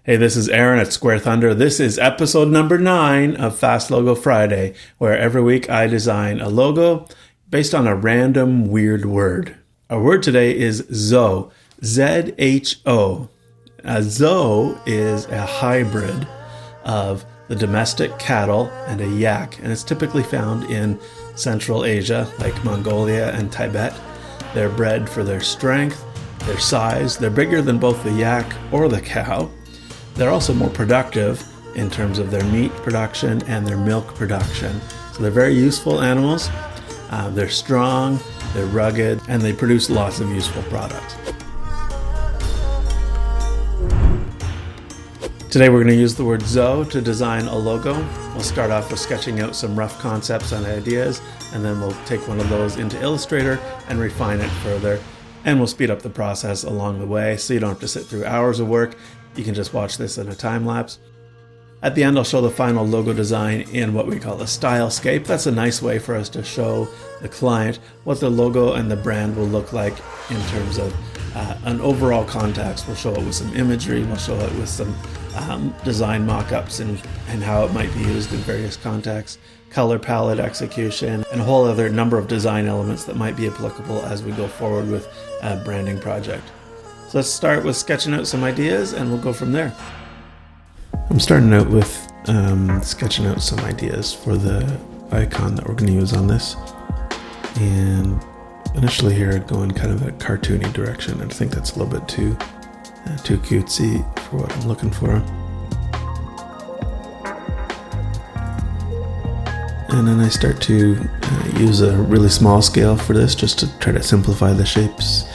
Hey, this is Aaron at Square Thunder. This is episode number 9 of Fast Logo Friday, where every week I design a logo based on a random weird word. Our word today is ZHO, Z-H-O. A ZHO is a hybrid of the domestic cattle and a yak, and it's typically found in Central Asia, like Mongolia and Tibet. They're bred for their strength, their size. They're bigger than both the yak or the cow. They're also more productive in terms of their meat production and their milk production. So they're very useful animals. They're strong, they're rugged, and they produce lots of useful products. Today we're going to use the word ZHO to design a logo. We'll start off with sketching out some rough concepts and ideas, and then we'll take one of those into Illustrator and refine it further. And we'll speed up the process along the way so you don't have to sit through hours of work. You can just watch this in a time lapse. At the end, I'll show the final logo design in what we call a stylescape. That's a nice way for us to show the client what the logo and the brand will look like in terms of an overall context. We'll show it with some imagery. We'll show it with some design mock-ups and how it might be used in various contexts, color palette execution, and a whole other number of design elements that might be applicable as we go forward with a branding project. So let's start with sketching out some ideas and we'll go from there. I'm starting out with sketching out some ideas for the icon that we're going to use on this. And initially here going kind of a cartoony direction. I think that's a little bit too cutesy for what I'm looking for. And then I start to use a really small scale for this just to try to simplify the shapes.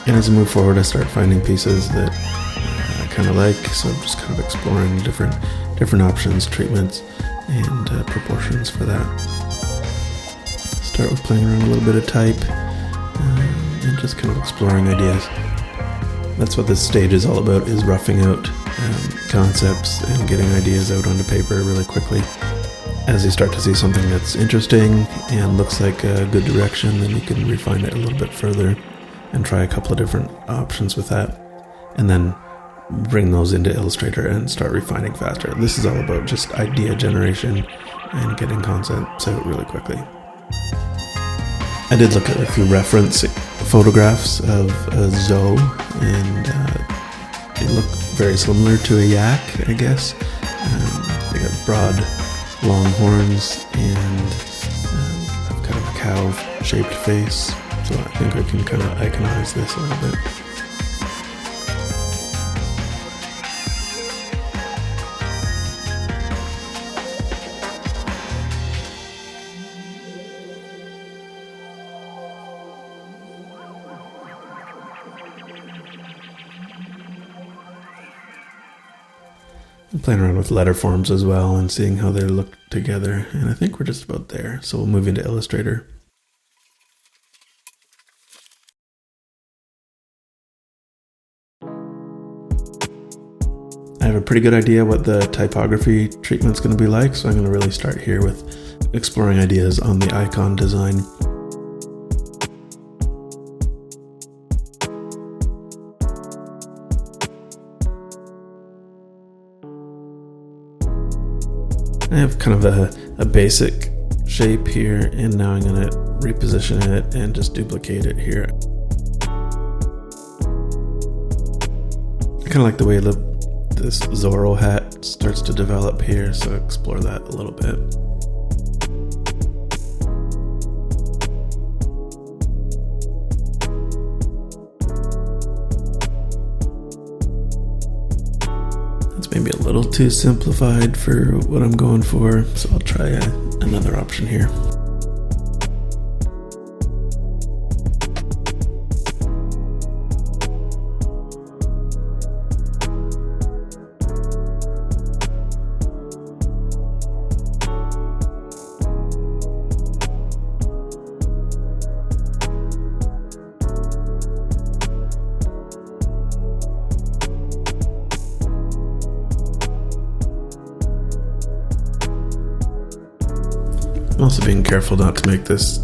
And as I move forward, I start finding pieces that I kind of like, so I'm just kind of exploring different options, treatments, and proportions for that. Start with playing around a little bit of type, and just kind of exploring ideas. That's what this stage is all about, is roughing out concepts and getting ideas out onto paper really quickly. As you start to see something that's interesting and looks like a good direction, then you can refine it a little bit further and try a couple of different options with that, and then bring those into Illustrator and start refining faster. This is all about just idea generation and getting concepts out really quickly. I did look at a few reference photographs of a ZHO, and they look very similar to a yak, I guess. They got broad, long horns and have kind of a cow-shaped face. So I think I can kind of iconize this a little bit. I'm playing around with letter forms as well and seeing how they look together. And I think we're just about there. So we'll move into Illustrator. I have a pretty good idea what the typography treatment's going to be like, so I'm going to really start here with exploring ideas on the icon design. I have kind of a basic shape here, and now I'm going to reposition it and just duplicate it here. I kind of like the way this Zorro hat starts to develop here, so explore that a little bit. That's maybe a little too simplified for what I'm going for, so I'll try another option here. I'm also being careful not to make this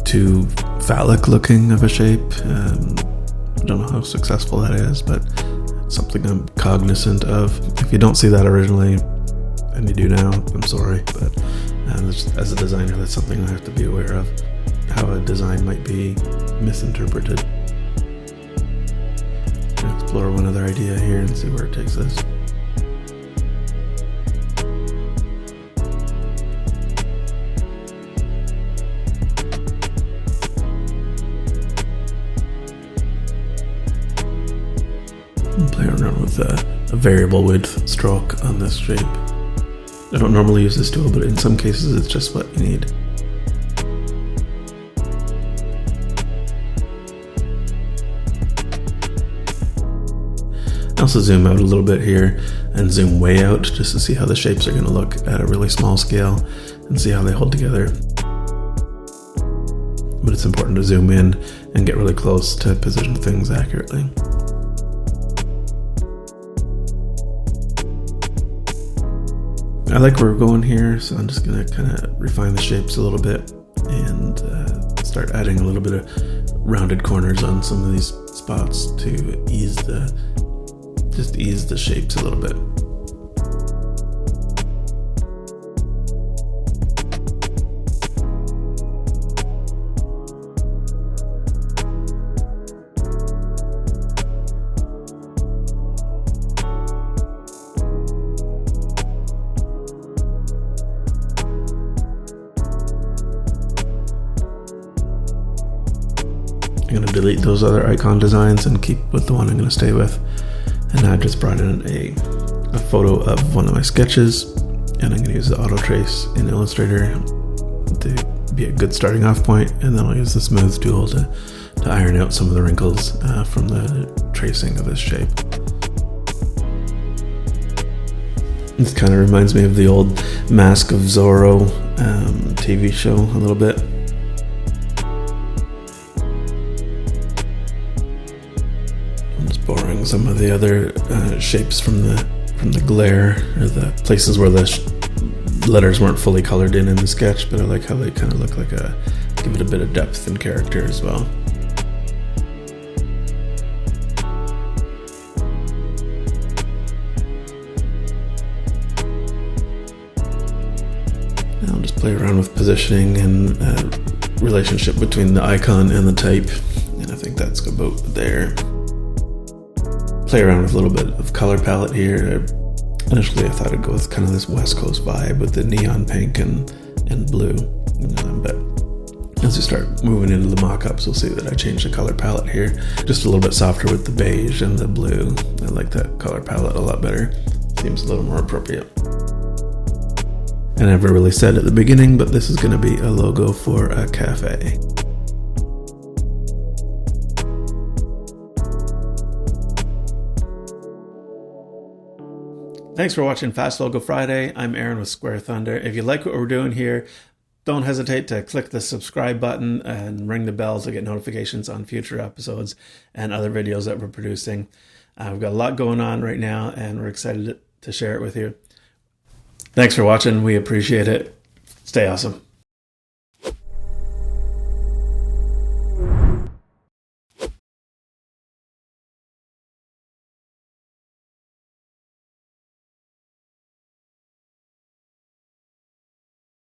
too phallic looking of a shape. don't know how successful that is, but it's something I'm cognizant of. If you don't see that originally, and you do now, I'm sorry, but as a designer, that's something I have to be aware of, how a design might be misinterpreted. I'll explore one other idea here and see where it takes us. Play around with a variable width stroke on this shape. I don't normally use this tool, but in some cases it's just what you need. I also zoom out a little bit here and zoom way out just to see how the shapes are going to look at a really small scale and see how they hold together. But it's important to zoom in and get really close to position things accurately. I like where we're going here, so I'm just going to kind of refine the shapes a little bit and start adding a little bit of rounded corners on some of these spots to ease the shapes a little bit. I'm going to delete those other icon designs and keep with the one I'm going to stay with. And now I've just brought in a photo of one of my sketches, and I'm going to use the auto trace in Illustrator to be a good starting off point, and then I'll use the smooth tool to iron out some of the wrinkles from the tracing of this shape. This kind of reminds me of the old Mask of Zorro TV show a little bit. Borrowing some of the other shapes from the glare, or the places where the letters weren't fully colored in the sketch, but I like how they kind of look like give it a bit of depth and character as well. Now I'll just play around with positioning and relationship between the icon and the type, and I think that's about there. Play around with a little bit of color palette here. Initially I thought I'd go with kind of this West Coast vibe with the neon pink and blue, but as we start moving into the mock-ups, we'll see that I changed the color palette here, just a little bit softer with the beige and the blue. I like that color palette a lot better. Seems a little more appropriate. I never really said at the beginning, but this is going to be a logo for a cafe. Thanks for watching Fast Logo Friday. I'm Aaron with Square Thunder. If you like what we're doing here, don't hesitate to click the subscribe button and ring the bell to get notifications on future episodes and other videos that we're producing. We've got a lot going on right now, and we're excited to share it with you. Thanks for watching. We appreciate it. Stay awesome.